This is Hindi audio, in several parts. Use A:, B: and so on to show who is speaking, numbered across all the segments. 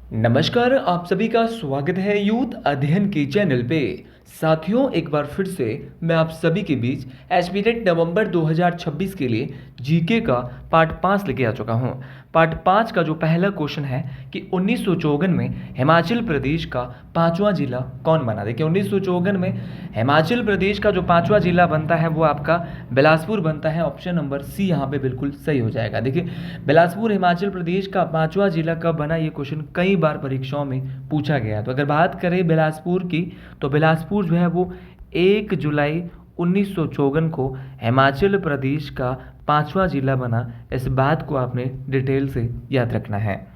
A: नमस्कार, आप सभी का स्वागत है यूथ अध्ययन के चैनल पे। साथियों, एक बार फिर से मैं आप सभी के बीच एचपीटेट नवंबर 2026 के लिए जीके का पार्ट 5 लेके आ चुका हूँ। पार्ट 5 का जो पहला क्वेश्चन है कि 1954 में हिमाचल प्रदेश का पांचवा जिला कौन बना। देखिए, 1954 में हिमाचल प्रदेश का जो पांचवा जिला बनता है वो आपका बिलासपुर बनता है। ऑप्शन नंबर सी यहाँ पे बिल्कुल सही हो जाएगा। देखिए, बिलासपुर हिमाचल प्रदेश का पांचवा जिला कब बना, ये क्वेश्चन कई बार परीक्षाओं में पूछा गया। तो अगर बात करें बिलासपुर की, तो बिलासपुर जो है वो 1 जुलाई 1954 को हिमाचल प्रदेश का पांचवा जिला बना। इस बात को आपने डिटेल से याद रखना है।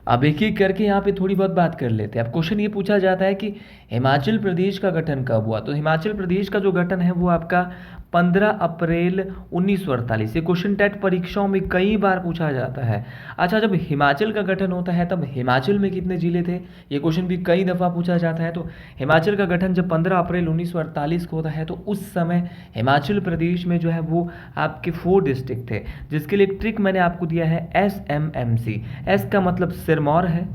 A: अब एक एक करके यहाँ पे थोड़ी बहुत बात कर लेते हैं। अब क्वेश्चन ये पूछा जाता है कि हिमाचल प्रदेश का गठन कब हुआ। तो हिमाचल प्रदेश का जो गठन है वो आपका 15 अप्रैल 1948। ये क्वेश्चन टेट परीक्षाओं में कई बार पूछा जाता है। अच्छा, जब हिमाचल का गठन होता है तब हिमाचल में कितने ज़िले थे, ये क्वेश्चन भी कई दफ़ा पूछा जाता है। तो हिमाचल का गठन जब 15 अप्रैल 1948 को होता है तो उस समय हिमाचल प्रदेश में जो है वो आपके 4 डिस्ट्रिक्ट थे, जिसके लिए एक ट्रिक मैंने आपको दिया है SMMC। एस का मतलब सिरमौर है,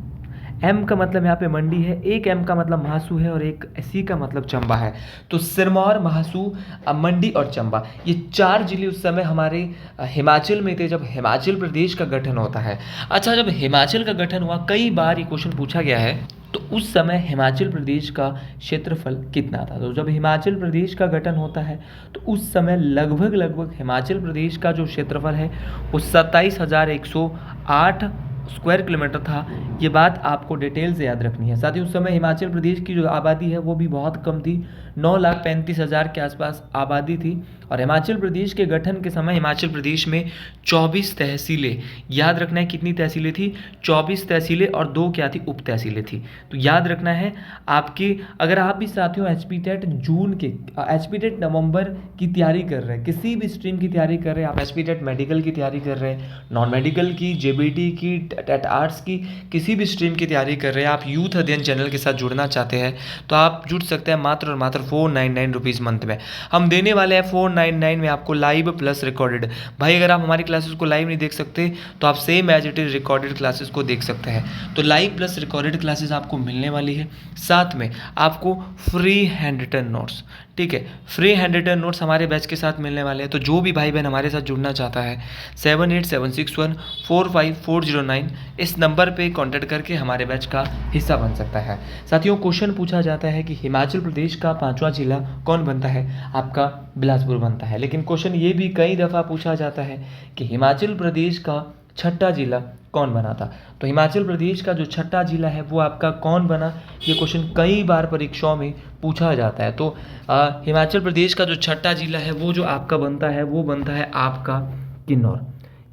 A: एम का मतलब यहाँ पे मंडी है, एक एम का मतलब महासू है और एक सी का मतलब चंबा है। तो सिरमौर, महासू, मंडी और चंबा, ये 4 जिले उस समय हमारे हिमाचल में थे जब हिमाचल प्रदेश का गठन होता है। अच्छा, जब हिमाचल का गठन हुआ, कई बार ये क्वेश्चन पूछा गया है, तो उस समय हिमाचल प्रदेश का क्षेत्रफल कितना था। तो जब हिमाचल प्रदेश का गठन होता है तो उस समय लगभग हिमाचल प्रदेश का जो क्षेत्रफल है वो 27,108 स्क्वायर किलोमीटर था। ये बात आपको डिटेल से याद रखनी है। साथ ही उस समय हिमाचल प्रदेश की जो आबादी है वो भी बहुत कम थी, 9,35,000 के आसपास आबादी थी। और हिमाचल प्रदेश के गठन के समय हिमाचल प्रदेश में 24 तहसीलें, याद रखना है कितनी तहसीलें थी, 24 तहसीलें और 2 क्या थी, उप तहसीलें थी। तो याद रखना है आपकी। अगर आप भी साथियों एचपीटेट जून के, एचपीटेट नवंबर की तैयारी कर रहे हैं, किसी भी स्ट्रीम की तैयारी कर रहे हैं, आप एचपीटेट मेडिकल की तैयारी कर रहे हैं, नॉन मेडिकल की, जेबीटी की, टेट आर्ट्स की, किसी भी स्ट्रीम की तैयारी कर रहे हैं, आप यूथ अध्ययन चैनल के साथ जुड़ना चाहते हैं तो आप जुड़ सकते हैं मात्र और मात्र 499 रुपीज़ मंथ में। हम देने वाले हैं 499 में आपको लाइव प्लस रिकॉर्डेड। भाई, अगर आप हमारी क्लासेस को लाइव नहीं देख सकते तो आप same as it is recorded classes को देख सकते हैं। तो लाइव प्लस रिकॉर्डेड क्लासेस आपको मिलने वाली है, साथ में आपको फ्री हैंड रिटन नोट्स। ठीक है, फ्री हैंड रिटन नोट्स हमारे बैच के साथ मिलने वाले हैं। तो जो भी भाई बहन हमारे साथ जुड़ना चाहता है 7876145409 इस नंबर पे कांटेक्ट करके हमारे बैच का हिस्सा बन सकता है। साथियों, क्वेश्चन पूछा जाता है कि हिमाचल प्रदेश का पांचवा जिला कौन बनता है, आपका बिलासपुर बनता है। लेकिन क्वेश्चन ये भी कई दफ़ा पूछा जाता है कि हिमाचल प्रदेश का छठा जिला कौन बना था। तो हिमाचल प्रदेश का जो छठा जिला है वो आपका कौन बना, ये क्वेश्चन कई बार परीक्षाओं में पूछा जाता है। तो हिमाचल प्रदेश का जो छठा जिला है वो जो आपका बनता है वो बनता है आपका किन्नौर।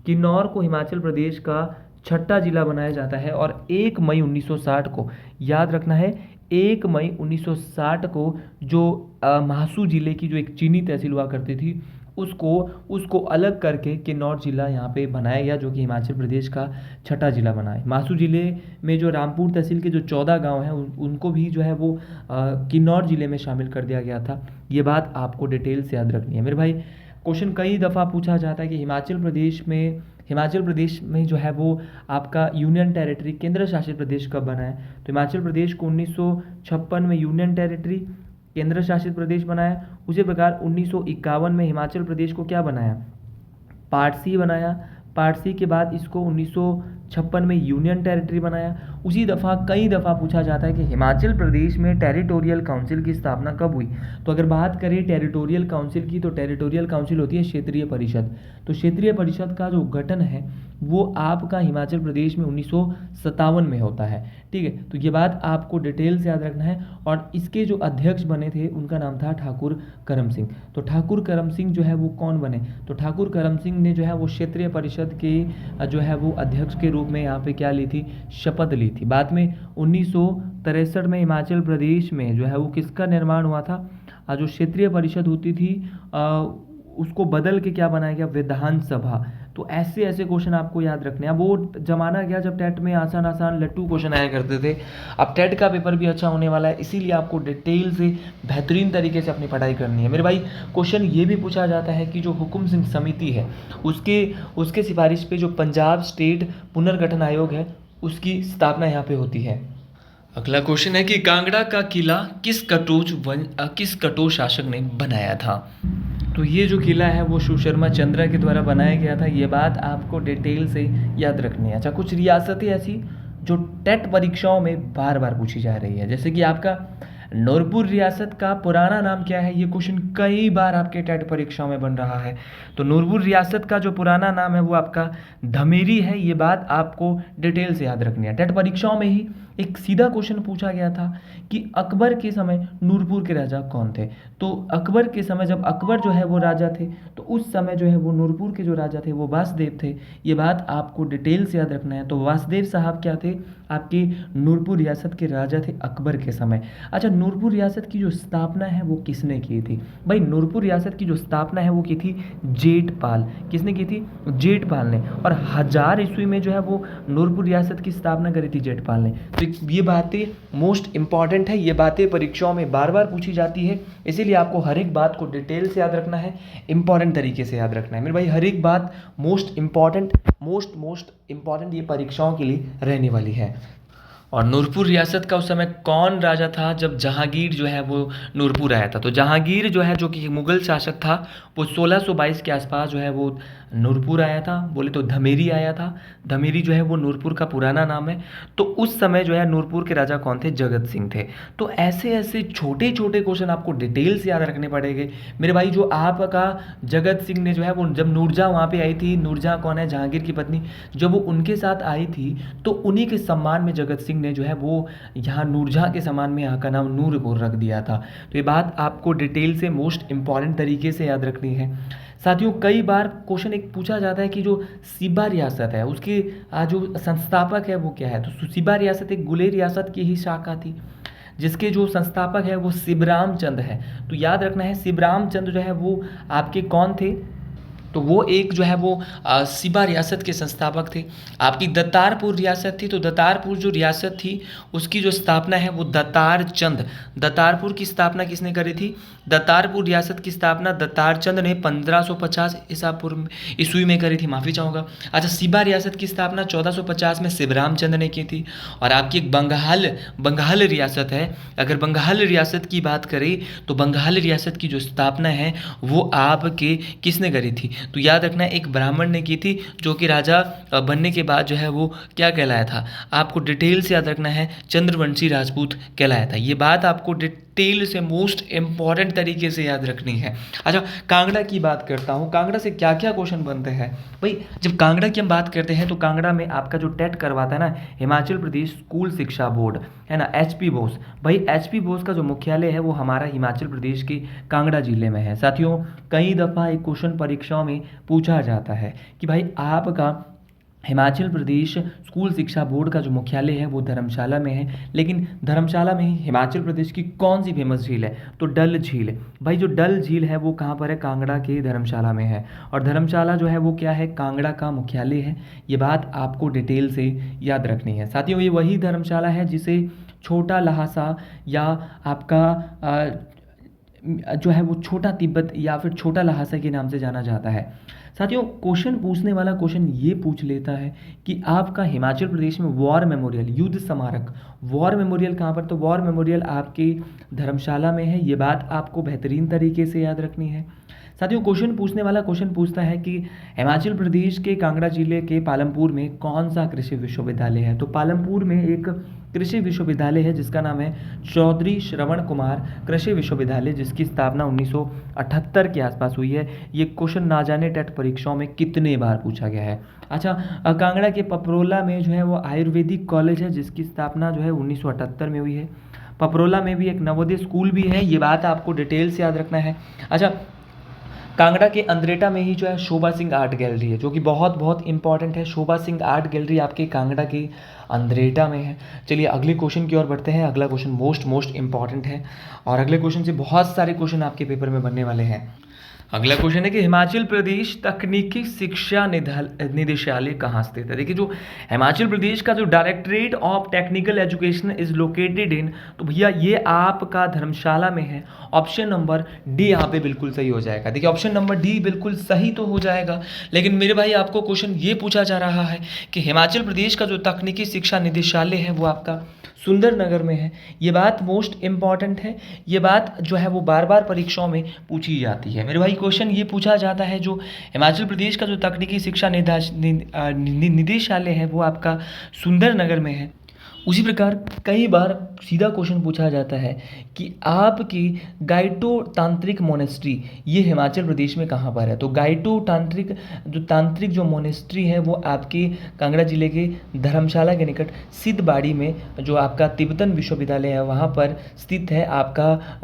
A: किन्नौर को हिमाचल प्रदेश का छठा जिला बनाया जाता है और 1 मई 1960 को, याद रखना है, 1 मई 1960 को जो महासू जिले की जो एक चीनी तहसील हुआ करती थी उसको अलग करके किन्नौर जिला यहाँ पे बनाया गया, जो कि हिमाचल प्रदेश का छठा जिला बना है। महासू जिले में जो रामपुर तहसील के जो 14 गांव हैं उनको भी जो है वो किन्नौर जिले में शामिल कर दिया गया था। ये बात आपको डिटेल से याद रखनी है मेरे भाई। क्वेश्चन कई दफ़ा पूछा जाता है कि हिमाचल प्रदेश में जो है वो आपका यूनियन टेरिटरी, केंद्र शासित प्रदेश कब बना है। तो हिमाचल प्रदेश को 1956 में यूनियन टेरिटरी, केंद्र शासित प्रदेश बनाया। उसी प्रकार 1951 में हिमाचल प्रदेश को क्या बनाया, पार्ट सी बनाया। पार्ट सी के बाद इसको 1956 में यूनियन टेरिटरी बनाया। उसी दफ़ा कई दफ़ा पूछा जाता है कि हिमाचल प्रदेश में टेरिटोरियल काउंसिल की स्थापना कब हुई। तो अगर बात करें टेरिटोरियल काउंसिल की, तो टेरिटोरियल काउंसिल होती है क्षेत्रीय परिषद। तो क्षेत्रीय परिषद का जो गठन है वो आपका हिमाचल प्रदेश में 1957 में होता है। ठीक है, तो ये बात आपको डिटेल से याद रखना है। और इसके जो अध्यक्ष बने थे उनका नाम था ठाकुर करम सिंह। तो ठाकुर करम सिंह जो है वो कौन बने, तो ठाकुर करम सिंह ने जो है वो क्षेत्रीय परिषद के जो है वो अध्यक्ष के रूप में यहाँ पे क्या ली थी, शपथ ली थी। बाद में 1963 में हिमाचल प्रदेश में जो है वो किसका निर्माण हुआ था, जो क्षेत्रीय परिषद होती थी उसको बदल के क्या बनाया गया, विधानसभा। तो ऐसे ऐसे क्वेश्चन आपको याद रखने हैं। अब वो जमाना गया जब टेट में आसान आसान लट्टू क्वेश्चन आया करते थे। अब टेट का पेपर भी अच्छा होने वाला है, इसीलिए आपको डिटेल से बेहतरीन तरीके से अपनी पढ़ाई करनी है मेरे भाई। क्वेश्चन ये भी पूछा जाता है कि जो हुकुम सिंह समिति है उसके सिफारिश पे जो पंजाब स्टेट पुनर्गठन आयोग है उसकी स्थापना यहाँ पे होती है। अगला क्वेश्चन है कि कांगड़ा का किला किस कटोच शासक ने बनाया था। तो ये जो किला है वो सुशर्मा चंद्र के द्वारा बनाया गया था। ये बात आपको डिटेल से याद रखनी है। अच्छा, कुछ रियासतें ऐसी जो टेट परीक्षाओं में बार बार पूछी जा रही है, जैसे कि आपका नूरपुर रियासत का पुराना नाम क्या है, ये क्वेश्चन कई बार आपके टेट परीक्षाओं में बन रहा है। तो नूरपुर रियासत का जो पुराना नाम है वो आपका धमेरी है। ये बात आपको डिटेल से याद रखनी है। टेट परीक्षाओं में ही एक सीधा क्वेश्चन पूछा गया था कि अकबर के समय नूरपुर के राजा कौन थे। तो अकबर के समय जब अकबर जो है वो राजा थे, तो उस समय जो है वो नूरपुर के जो राजा थे वो वासुदेव थे। ये बात आपको डिटेल से याद रखना है। तो वासुदेव साहब क्या थे, आपके नूरपुर रियासत के राजा थे अकबर के समय। अच्छा, नूरपुर रियासत की जो स्थापना है वो किसने की थी? भाई, नूरपुर रियासत की जो स्थापना है वो की थी जेठपाल। किसने की थी? जेठपाल ने। और 1000 ईस्वी में जो है वो नूरपुर रियासत की स्थापना करी थी जेठपाल ने। तो ये बातें मोस्ट इंपॉर्टेंट है, ये बातें परीक्षाओं में बार बार पूछी जाती है, इसीलिए आपको हर एक बात को डिटेल से याद रखना है, इंपॉर्टेंट तरीके से याद रखना है मेरे भाई। हर एक बात मोस्ट इंपॉर्टेंट ये परीक्षाओं के लिए रहने वाली है। और नूरपुर रियासत का उस समय कौन राजा था जब जहांगीर जो है वो नूरपुर आया था? तो जहांगीर जो है, जो कि मुगल शासक था, वो 1622 के आसपास जो है वो नूरपुर आया था। बोले तो धमेरी आया था। धमेरी जो है वो नूरपुर का पुराना नाम है। तो उस समय जो है नूरपुर के राजा कौन थे? जगत सिंह थे। तो ऐसे ऐसे छोटे छोटे क्वेश्चन आपको डिटेल से याद रखने पड़ेंगे मेरे भाई। जो आपका जगत सिंह ने जो है वो जब नूरजहाँ वहाँ पे आई थी, नूरजहाँ कौन है? जहांगीर की पत्नी। जब वो उनके साथ आई थी तो उन्हीं के सम्मान में जगत सिंह ने जो है वो यहाँ नूरजहाँ के सम्मान में यहाँ का नाम नूरपुर रख दिया था। तो ये बात आपको डिटेल से मोस्ट इंपॉर्टेंट तरीके से याद रखनी है। साथियों, कई बार क्वेश्चन एक पूछा जाता है कि जो सिबा रियासत है उसके जो संस्थापक है वो क्या है? तो सिबा रियासत एक गुले रियासत की ही शाखा थी, जिसके जो संस्थापक है वो शिवराम चंद है। तो याद रखना है, शिवराम चंद जो है वो आपके कौन थे? तो वो एक जो है वो सिबा रियासत के संस्थापक थे। आपकी दत्तारपुर रियासत थी, तो दत्तारपुर जो रियासत थी उसकी जो स्थापना है वो दत्तार चंद। दत्तारपुर की स्थापना किसने करी थी? दत्तारपुर रियासत की स्थापना दत्तार चंद ने 1550 ईस्वी में करी थी, माफ़ी चाहूँगा। अच्छा, सिबा रियासत की स्थापना 1450 में शिवराम चंद ने की थी। और आपकी एक बंगाल रियासत है। अगर बंगाल रियासत की बात करें तो बंगाल रियासत की जो स्थापना है वो आपके किसने करी थी? तो याद रखना, एक ब्राह्मण ने की थी, जो कि राजा बनने के बाद जो है वो क्या कहलाया था? आपको डिटेल से याद रखना है, चंद्रवंशी राजपूत कहलाया था। ये बात आपको डिटेल से मोस्ट इंपॉर्टेंट तरीके से याद रखनी है। अच्छा, कांगड़ा की बात करता हूँ। कांगड़ा से क्या क्या क्वेश्चन बनते हैं भाई? जब कांगड़ा की हम बात करते हैं तो कांगड़ा में आपका जो टेट करवाता है ना, हिमाचल प्रदेश स्कूल शिक्षा बोर्ड है ना, HP बोस। भाई HP बोस का जो मुख्यालय है वो हमारा हिमाचल प्रदेश के कांगड़ा जिले में है। साथियों, कई दफ़ा एक क्वेश्चन परीक्षाओं में पूछा जाता है कि भाई आपका हिमाचल प्रदेश स्कूल शिक्षा बोर्ड का जो मुख्यालय है वो धर्मशाला में है, लेकिन धर्मशाला में ही हिमाचल प्रदेश की कौन सी फेमस झील है? तो डल झील। भाई, जो डल झील है वो कहाँ पर है? कांगड़ा के धर्मशाला में है। और धर्मशाला जो है वो क्या है? कांगड़ा का मुख्यालय है। ये बात आपको डिटेल से याद रखनी है। साथियों, ये वही धर्मशाला है जिसे छोटा लहासा या आपका जो है वो छोटा तिब्बत या फिर छोटा लहासा के नाम से जाना जाता है। साथियों, क्वेश्चन पूछने वाला क्वेश्चन ये पूछ लेता है कि आपका हिमाचल प्रदेश में वॉर मेमोरियल, युद्ध स्मारक, वॉर मेमोरियल कहाँ पर? तो वॉर मेमोरियल आपके धर्मशाला में है। ये बात आपको बेहतरीन तरीके से याद रखनी है। साथियों, क्वेश्चन पूछने वाला क्वेश्चन पूछता है कि हिमाचल प्रदेश के कांगड़ा जिले के पालमपुर में कौन सा कृषि विश्वविद्यालय है? तो पालमपुर में एक कृषि विश्वविद्यालय है जिसका नाम है चौधरी श्रवण कुमार कृषि विश्वविद्यालय, जिसकी स्थापना 1978 के आसपास हुई है। ये क्वेश्चन ना जाने टेट परीक्षाओं में कितने बार पूछा गया है। अच्छा, कांगड़ा के पपरोला में जो है वो आयुर्वेदिक कॉलेज है, जिसकी स्थापना जो है 1978 में हुई है। पपरोला में भी एक नवोदय स्कूल भी है। ये बात आपको डिटेल से याद रखना है। अच्छा, कांगड़ा के अंद्रेटा में ही जो है शोभा सिंह आर्ट गैलरी है, जो कि बहुत इंपॉर्टेंट है। शोभा सिंह आर्ट गैलरी आपके कांगड़ा के अंद्रेटा में है। चलिए अगले क्वेश्चन की ओर बढ़ते हैं। अगला क्वेश्चन मोस्ट इंपॉर्टेंट है और अगले क्वेश्चन से बहुत सारे क्वेश्चन आपके पेपर में बनने वाले हैं। अगला क्वेश्चन है कि हिमाचल प्रदेश तकनीकी शिक्षा निदेशालय कहाँ स्थित है। देखिए, जो हिमाचल प्रदेश का जो directorate of technical education is located in, तो भैया ये आपका धर्मशाला में है। ऑप्शन नंबर डी यहाँ पे बिल्कुल सही हो जाएगा। देखिए, ऑप्शन नंबर डी बिल्कुल सही तो हो जाएगा, लेकिन मेरे भाई आपको क्वेश्चन ये पूछा जा रहा है कि हिमाचल प्रदेश का जो तकनीकी शिक्षा निदेशालय है वो आपका सुंदरनगर में है। ये बात मोस्ट इम्पॉर्टेंट है, ये बात जो है वो बार बार परीक्षाओं में पूछी जाती है। मेरे भाई क्वेश्चन ये पूछा जाता है, जो हिमाचल प्रदेश का जो तकनीकी शिक्षा निदेशालय है वो आपका सुंदरनगर में है। उसी प्रकार कई बार सीधा क्वेश्चन पूछा जाता है कि आपकी गाइटो तांत्रिक मोनेस्ट्री ये हिमाचल प्रदेश में कहाँ पर है। तो गाइटो तांत्रिक जो मोनेस्ट्री है वो आपके कांगड़ा जिले के धर्मशाला के निकट सिद्धबाड़ी में, जो आपका तिब्बतन विश्वविद्यालय है वहाँ पर स्थित है आपका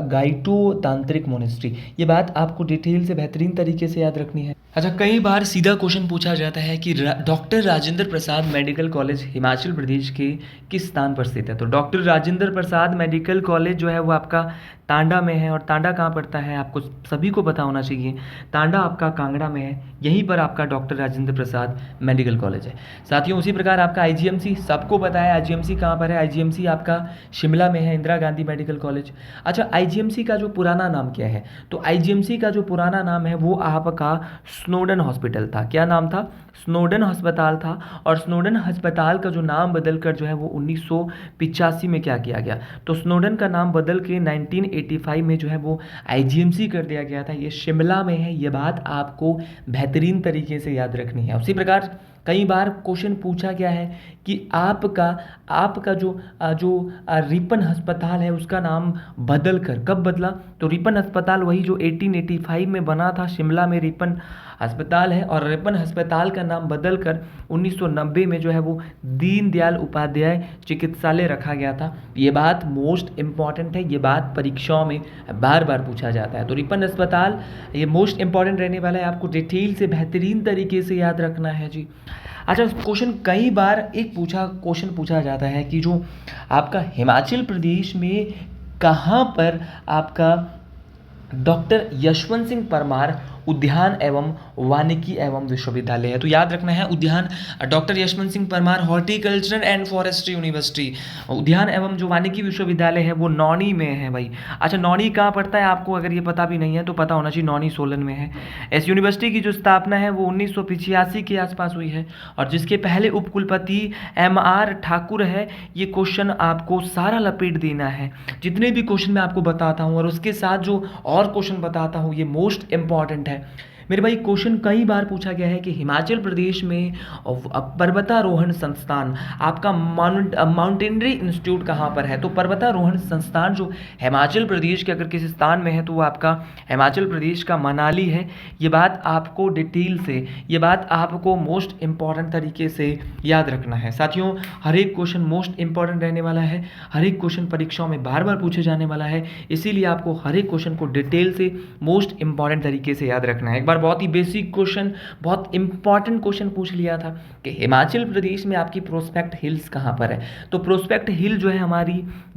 A: गाइटो तांत्रिक मोनेस्ट्री। ये बात आपको डिटेल से बेहतरीन तरीके से याद रखनी है। अच्छा, कई बार सीधा क्वेश्चन पूछा जाता है कि doctor Rajendra Prasad medical college Himachal Pradesh के किस स्थान पर स्थित है। तो doctor Rajendra Prasad medical college जो है वो आपका तांडा में है। और तांडा कहाँ पड़ता है आपको सभी को पता होना चाहिए, तांडा आपका कांगड़ा में है। यहीं पर आपका doctor Rajendra Prasad medical college है। साथियों, उसी प्रकार आपका आईजीएमसी सबको पता है, आईजीएमसी कहाँ पर है। आईजीएमसी आपका शिमला में है, इंदिरा गांधी मेडिकल कॉलेज। अच्छा, आईजीएमसी का जो पुराना नाम क्या है। तो आईजीएमसी का जो पुराना नाम है वो आपका स्नोडन हॉस्पिटल था। क्या नाम था? स्नोडन अस्पताल था। और स्नोडन अस्पताल का जो नाम बदलकर जो है वो 1985 में क्या किया गया, तो स्नोडन का नाम बदल के 1985 में जो है वो आईजीएमसी कर दिया गया था। ये शिमला में है, ये बात आपको बेहतरीन तरीके से याद रखनी है। उसी प्रकार कई बार क्वेश्चन पूछा गया है कि आपका जो रिपन अस्पताल है उसका नाम बदल कर कब बदला। तो रिपन अस्पताल वही जो 1885 में बना था, शिमला में रिपन अस्पताल है। और रिपन अस्पताल का नाम बदल कर 1990 में जो है वो दीनदयाल उपाध्याय चिकित्सालय रखा गया था। ये बात मोस्ट इम्पॉर्टेंट है, ये बात परीक्षाओं में बार बार पूछा जाता है। तो रिपन अस्पताल ये मोस्ट इम्पॉर्टेंट रहने वाला है, आपको डिटेल से बेहतरीन तरीके से याद रखना है जी। अच्छा, क्वेश्चन कई बार क्वेश्चन पूछा जाता है कि जो आपका हिमाचल प्रदेश में कहाँ पर आपका डॉक्टर यशवंत सिंह परमार उद्यान एवं वानिकी एवं विश्वविद्यालय है। तो याद रखना है, उद्यान doctor Yashwant Singh Parmar horticulture and forestry university, उद्यान एवं जो वानिकी विश्वविद्यालय है वो नौनी में है भाई। अच्छा, नौनी कहाँ पड़ता है आपको अगर ये पता भी नहीं है तो पता होना चाहिए, नौनी सोलन में है। इस यूनिवर्सिटी की जो स्थापना है वो 1985 के आसपास हुई है और जिसके पहले उपकुलपति MR ठाकुर है। ये क्वेश्चन आपको सारा लपेट देना है, जितने भी क्वेश्चन मैं आपको बताता हूँ और उसके साथ जो और क्वेश्चन बताता हूँ ये मोस्ट इंपॉर्टेंट है। मेरे भाई क्वेश्चन कई बार पूछा गया है कि हिमाचल प्रदेश में पर्वतारोहण संस्थान आपका माउंटेनरी इंस्टीट्यूट कहाँ पर है। तो पर्वतारोहण संस्थान जो हिमाचल प्रदेश के अगर किसी स्थान में है तो वो आपका हिमाचल प्रदेश का मनाली है। ये बात आपको डिटेल से, ये बात आपको मोस्ट इम्पॉर्टेंट तरीके से याद रखना है। साथियों, हर एक क्वेश्चन मोस्ट इम्पॉर्टेंट रहने वाला है, हर एक क्वेश्चन परीक्षाओं में बार बार पूछे जाने वाला है, इसीलिए आपको हर एक क्वेश्चन को डिटेल से मोस्ट इम्पॉर्टेंट तरीके से याद रखना है। एक बार बहुत ही बेसिक क्वेश्चन, बहुत इंपॉर्टेंट क्वेश्चन पूछ लिया था कि हिमाचल प्रदेश में आपकी प्रोस्पेक्ट हिल्स कहाँ पर है। तो प्रोस्पेक्ट हिल जो है हमारी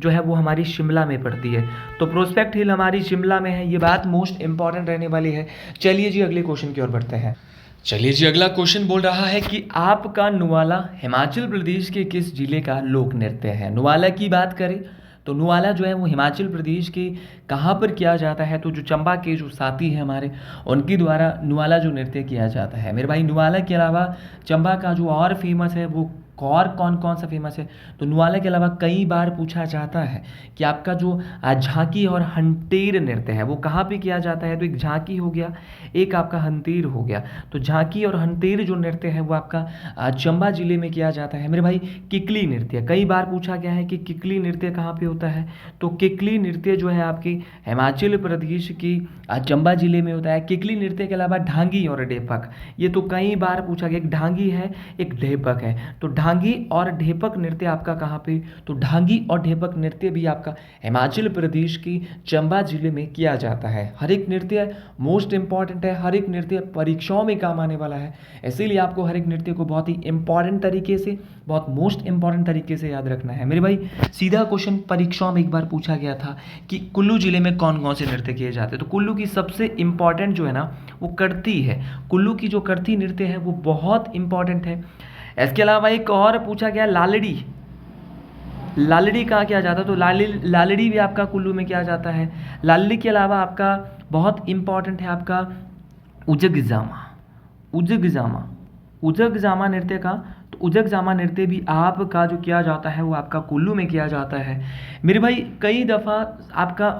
A: वो हमारी शिमला में पड़ती है। तो प्रोस्पेक्ट हिल हमारी शिमला में है, ये बात मोस्ट इंपॉर्टेंट रहने वाली है। चलिए जी अगले क्वेश्चन की ओर बढ़ते हैं। चलिए जी, अगला क्वेश्चन बोल रहा है कि आपका नुवाला हिमाचल प्रदेश के किस जिले का लोक नृत्य है। नुवाला की बात करें तो नुवाला जो है वो हिमाचल प्रदेश के कहाँ पर किया जाता है। तो जो चंबा के जो साथी हैं हमारे, उनके द्वारा नुवाला जो नृत्य किया जाता है। मेरे भाई नुवाला के अलावा चंबा का जो और फेमस है वो और कौन कौन सा फेमस है। तो नुवाला के अलावा कई बार पूछा जाता है कि आपका जो झांकी और हंटेर नृत्य है वो कहाँ पे किया जाता है। तो एक झांकी हो गया, एक आपका हंतेर हो गया। तो झांकी और हंतेर जो नृत्य है वो आपका चंबा जिले में किया जाता है। मेरे भाई किकली नृत्य कई बार पूछा गया है कि किकली नृत्य कहाँ पे होता है। तो किकली नृत्य जो है आपके हिमाचल प्रदेश की चंबा जिले में होता है। किकली नृत्य के अलावा ढांगी और ढेपक, ये तो कई बार पूछा गया। एक ढांगी है, एक ढेपक है। तो ढांगी और ढेपक नृत्य आपका कहाँ पे, तो ढांगी और ढेपक नृत्य भी आपका हिमाचल प्रदेश की चंबा जिले में किया जाता है। हर एक नृत्य मोस्ट इंपॉर्टेंट है, हर एक नृत्य परीक्षाओं में काम आने वाला है, इसीलिए आपको हर एक नृत्य को बहुत ही इंपॉर्टेंट तरीके से, बहुत मोस्ट इंपॉर्टेंट तरीके से याद रखना है मेरे भाई। सीधा क्वेश्चन परीक्षाओं में एक बार पूछा गया था कि कुल्लू जिले में कौन कौन से नृत्य किए जाते हैं, तो कुल्लू की सबसे इंपॉर्टेंट जो है ना वो करती है। कुल्लू की जो करती नृत्य है वो बहुत इंपॉर्टेंट है। इसके अलावा एक और पूछा गया लालड़ी, लालड़ी कहाँ किया जाता है, तो लालड़ी भी आपका कुल्लू में किया जाता है। लालड़ी के अलावा आपका बहुत इंपॉर्टेंट है आपका उजगजामा, उजगजामा, उजगजामा नृत्य का, तो उजगजामा नृत्य भी आपका जो किया जाता है वो आपका कुल्लू में किया जाता है मेरे भाई। कई दफ़ा आपका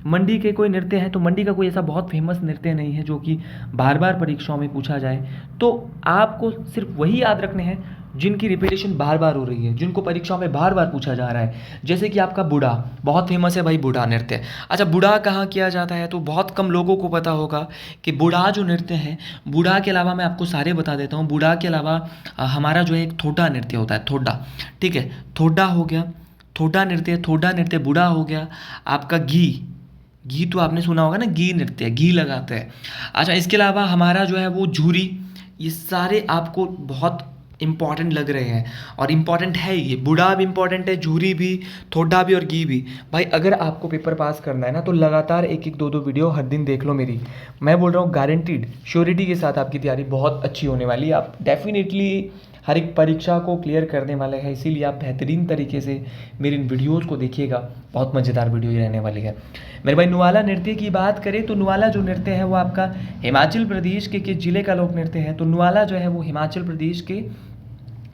A: मंडी के कोई नृत्य है, तो मंडी का कोई ऐसा बहुत फेमस नृत्य नहीं है जो कि बार बार परीक्षाओं में पूछा जाए, तो आपको सिर्फ वही याद रखने हैं जिनकी रिपीटेशन बार बार हो रही है, जिनको परीक्षाओं में बार बार पूछा जा रहा है। जैसे कि आपका बुढ़ा बहुत फेमस है भाई, बुढ़ा नृत्य। अच्छा, बुढ़ा कहाँ किया जाता है, तो बहुत कम लोगों को पता होगा कि बुढ़ा जो नृत्य है, बुढ़ा के अलावा मैं आपको सारे बता देता हूँ। बुढ़ा के अलावा हमारा जो है एक थोड़ा नृत्य होता है, थोड़ा, ठीक है, थोड़ा हो गया, थोड़ा नृत्य बुढ़ा हो गया। आपका घी तो आपने सुना होगा ना, घी नृत्य, घी लगाते हैं। अच्छा, इसके अलावा हमारा जो है वो झूरी, ये सारे आपको बहुत इंपॉर्टेंट लग रहे हैं और इम्पॉर्टेंट है। ये बुढ़ा भी इंपॉर्टेंट है, झूरी भी, थोड़ा भी और घी भी। भाई अगर आपको पेपर पास करना है ना तो लगातार एक एक दो दो वीडियो हर दिन देख लो मेरी। मैं बोल रहा हूँ गारंटीड श्योरिटी के साथ आपकी तैयारी बहुत अच्छी होने वाली है। आप डेफिनेटली हर एक परीक्षा को क्लियर करने वाले हैं, इसीलिए आप बेहतरीन तरीके से मेरे इन वीडियोज़ को देखिएगा, बहुत मज़ेदार वीडियो ये रहने वाली है मेरे भाई। नुआला नृत्य की बात करें तो नुआला जो नृत्य है वो आपका हिमाचल प्रदेश के किस जिले का लोक नृत्य है, तो नुआला जो है वो हिमाचल प्रदेश के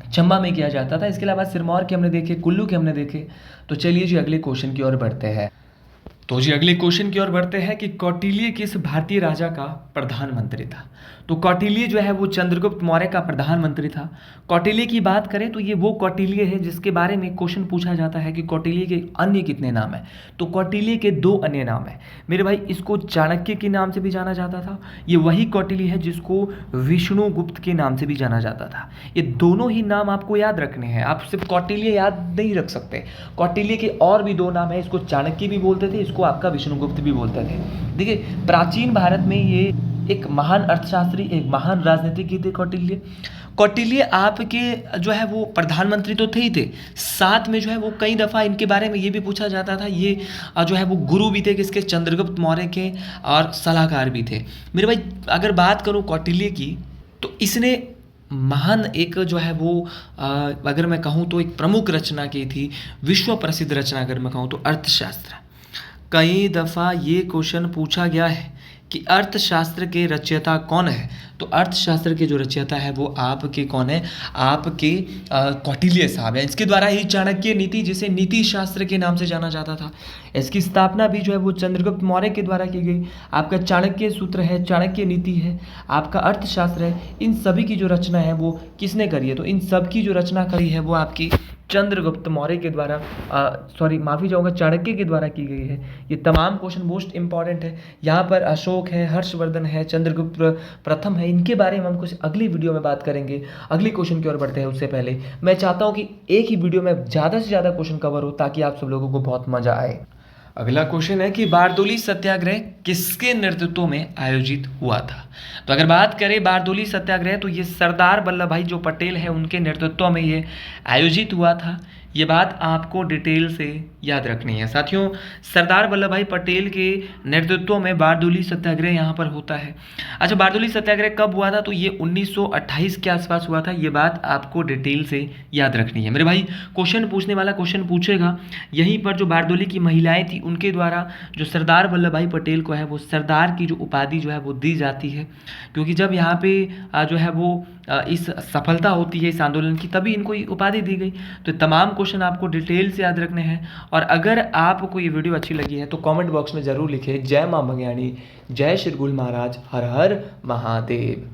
A: चंबा में किया जाता था। इसके अलावा सिरमौर के हमने देखे, कुल्लू के हमने देखे। तो चलिए जी अगले क्वेश्चन की ओर बढ़ते हैं। तो जी अगले क्वेश्चन की ओर बढ़ते हैं कि कौटिल्य किस भारतीय राजा का प्रधानमंत्री था, तो कौटिल्य जो है वो चंद्रगुप्त मौर्य का प्रधानमंत्री था। कौटिल्य की बात करें तो ये वो कौटिल्य है जिसके बारे में क्वेश्चन पूछा जाता है कि कौटिल्य के अन्य कितने नाम हैं, तो कौटिल्य के 2 अन्य नाम हैं मेरे भाई। इसको चाणक्य के नाम से भी जाना जाता था, ये वही कौटिल्य है जिसको विष्णुगुप्त के नाम से भी जाना जाता था। ये दोनों ही नाम आपको याद रखने हैं, आप सिर्फ कौटिल्य याद नहीं रख सकते। कौटिल्य के और भी 2 नाम हैं, इसको चाणक्य भी बोलते थे, इसको आपका विष्णुगुप्त भी बोलते थे। देखिए प्राचीन भारत में ये एक महान अर्थशास्त्री, एक महान राजनीतिज्ञ थे कौटिल्य। कौटिल्य आपके जो है वो प्रधानमंत्री तो थे ही थे, साथ में जो है वो कई दफ़ा इनके बारे में ये भी पूछा जाता था, ये जो है वो गुरु भी थे किसके, चंद्रगुप्त मौर्य के, और सलाहकार भी थे मेरे भाई। अगर बात करूँ कौटिल्य की तो इसने महान एक जो है वो अगर मैं कहूँ तो एक प्रमुख रचना की थी, विश्व प्रसिद्ध रचना अगर मैं कहूँ तो अर्थशास्त्र। कई दफ़ा ये क्वेश्चन पूछा गया है कि अर्थशास्त्र के रचयिता कौन है, तो अर्थशास्त्र के जो रचयिता है वो आपके कौन है, आपके कौटिल्य साहब हैं। इसके द्वारा ही चाणक्य नीति, जिसे नीति शास्त्र के नाम से जाना जाता था, इसकी स्थापना भी जो है वो चंद्रगुप्त मौर्य के द्वारा की गई। आपका चाणक्य सूत्र है, चाणक्य नीति है, आपका अर्थशास्त्र है, इन सभी की जो रचना है वो किसने करी है, तो इन सब की जो रचना करी है वो आपकी चंद्रगुप्त मौर्य के द्वारा, माफ़ी चाहूँगा, चाणक्य के द्वारा की गई है। ये तमाम क्वेश्चन मोस्ट इंपॉर्टेंट है। यहाँ पर अशोक है, हर्षवर्धन है, चंद्रगुप्त प्रथम है, इनके बारे में हम कुछ अगली वीडियो में बात करेंगे। अगली क्वेश्चन की ओर बढ़ते हैं उससे पहले मैं चाहता हूँ कि एक ही वीडियो में ज़्यादा से ज़्यादा क्वेश्चन कवर हो ताकि आप सब लोगों को बहुत मज़ा आए। अगला क्वेश्चन है कि बारदोली सत्याग्रह किसके नेतृत्व में आयोजित हुआ था, तो अगर बात करें बारदोली सत्याग्रह तो ये सरदार वल्लभ भाई जो पटेल है उनके नेतृत्व में ये आयोजित हुआ था। ये बात आपको डिटेल से याद रखनी है साथियों। सरदार वल्लभ भाई पटेल के नेतृत्व में बारदोली सत्याग्रह यहाँ पर होता है। अच्छा, बारदोली सत्याग्रह कब हुआ था, तो ये 1928 के आसपास हुआ था। ये बात आपको डिटेल से याद रखनी है मेरे भाई। क्वेश्चन पूछने वाला क्वेश्चन पूछेगा, यहीं पर जो बारदोली की महिलाएं थी उनके द्वारा जो सरदार वल्लभ भाई पटेल को है वो सरदार की जो उपाधि जो है वो दी जाती है, क्योंकि जब यहाँ पे जो है वो इस सफलता होती है इस आंदोलन की, तभी इनको ये उपाधि दी गई। तो तमाम क्वेश्चन आपको डिटेल से याद रखने हैं। और अगर आपको ये वीडियो अच्छी लगी है तो कमेंट बॉक्स में ज़रूर लिखें जय मां भगयाणी, जय श्री गुरु महाराज, हर हर महादेव।